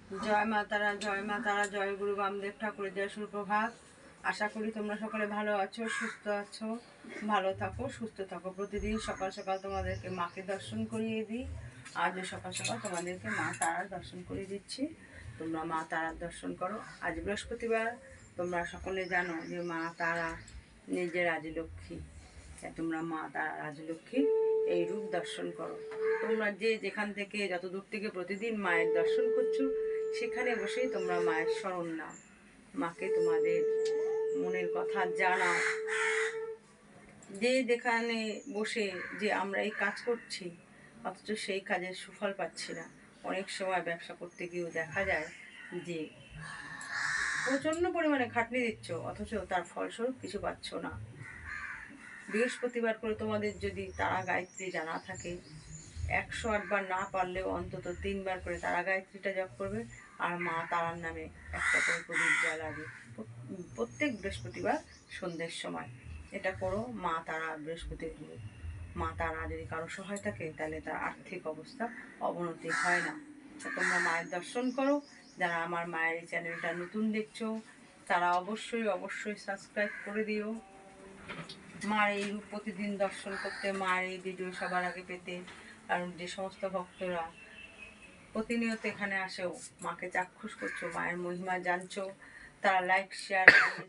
জয় মা তারা, জয় মা তারা, জয় গুরু বামদেব ঠাকুরের জয়, সুপ্রভাত। আশা করি তোমরা সকলে ভালো আছো, সুস্থ আছো। ভালো থাকো, সুস্থ থাকো। প্রতিদিন সকাল সকাল তোমাদেরকে মাকে দর্শন করিয়ে দিই। আজও সকাল সকাল তোমাদেরকে মা তারার দর্শন করিয়ে দিচ্ছি। তোমরা মা তারার দর্শন করো। আজ বৃহস্পতিবার, তোমরা সকলে জানো যে মা তারা নিজের রাজলক্ষ্মী। তোমরা মা তারা রাজলক্ষ্মী এই রূপ দর্শন করো। তোমরা যে যেখান থেকে যত দূর থেকে প্রতিদিন মায়ের দর্শন করছো, সেখানে বসেই তোমরা মায়ের স্মরণ নাও, মাকে তোমাদের মনের কথা জানাও। যে যেখানে বসে যে আমরা এই কাজ করছি, অথচ সেই কাজের সুফল পাচ্ছি না। অনেক সময় ব্যবসা করতে গিয়েও দেখা যায় যে প্রচণ্ড পরিমাণে খাটনি দিচ্ছ, অথচ তার ফলস্বরূপ কিছু পাচ্ছ না। বৃহস্পতিবার করে তোমাদের যদি তারা গায়ত্রী জানা থাকে, 108 বার না পারলেও অন্তত 3 বার করে তারা গায়ত্রীটা জপ করবে, আর মা তারার নামে একটা করে প্রদীপ জ্বালাবে প্রত্যেক বৃহস্পতিবার সন্ধ্যের সময়। এটা করো। মা তারা বৃহস্পতিবার, মা তারা যদি কারো সহায় থাকে, তাহলে তার আর্থিক অবস্থা অবনতি হয় না। তোমরা মায়ের দর্শন করো। যারা আমার মায়ের এই চ্যানেলটা নতুন দেখছো, তারা অবশ্যই অবশ্যই সাবস্ক্রাইব করে দিও। মার এই রূপ প্রতিদিন দর্শন করতে, মার এই ভিডিও সবার আগে পেতে। কারণ যে সমস্ত ভক্তরা প্রতিনিয়ত এখানে আসেও মাকে চাক্ষুষ করছো, মায়ের মহিমা জানছো, তারা লাইক শেয়ার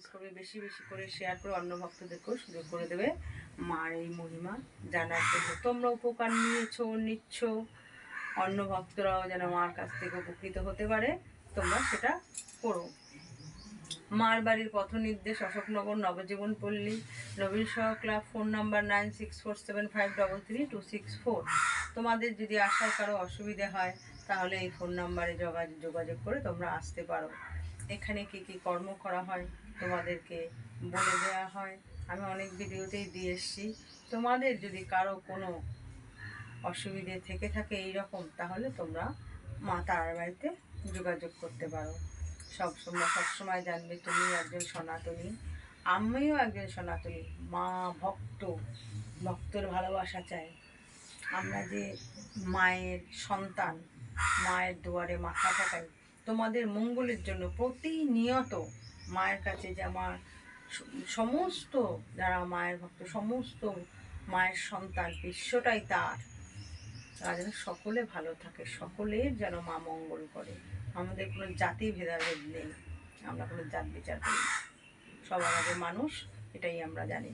করবে, বেশি বেশি করে শেয়ার করে অন্য ভক্তদেরকেও সুযোগ করে দেবে মার এই মহিমা জানার জন্য। তোমরা উপকার নিচ্ছ, অন্য ভক্তরাও যেন মার কাছ থেকে উপকৃত হতে পারে, তোমরা সেটা করো। মার বাড়ির পথ নির্দেশ অশোকনগর, নবজীবন পল্লী, নবীন সহ ক্লাব। Phone number 9647533264। তোমাদের যদি আসার কারো অসুবিধে হয়, তাহলে এই ফোন নাম্বারে যোগাযোগ করে তোমরা আসতে পারো। এখানে কি কি কর্ম করা হয় তোমাদেরকে বলে দেওয়া হয়, আমি অনেক ভিডিওতেই দিয়ে এসেছি। তোমাদের যদি কারো কোনো অসুবিধে থেকে থাকে এই রকম, তাহলে তোমরা মা তারার বাড়িতে যোগাযোগ করতে পারো। সবসময় জানবে তুমি একজন সনাতনী, আমিও একজন সনাতনী। মা ভক্তর ভালোবাসা চাই। আমরা যে মায়ের সন্তান, মায়ের দুয়ারে মাথা ঠেকাই তোমাদের মঙ্গলের জন্য। প্রতিনিয়ত মায়ের কাছে যে আমার সমস্ত যারা মায়ের ভক্ত, সমস্ত মায়ের সন্তান, বিশ্বটাই তার, তারা যেন সকলে ভালো থাকে, সকলের যেন মা মঙ্গল করে। আমাদের কোনো জাতি ভেদাভেদ নেই, আমরা কোনো জাত বিচার করি না, সবার আগে মানুষ, এটাই আমরা জানি।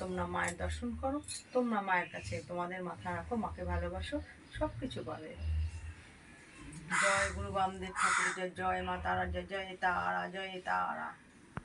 তোমরা মায়ের দর্শন করো, তোমরা মায়ের কাছে তোমাদের মাথা রাখো, মাকে ভালোবাসো, সব কিছু পাবে। জয় গুরু বামদেব ঠাকুর জয়, জয় মা তারা জয়, জয় তারা, জয় তারা।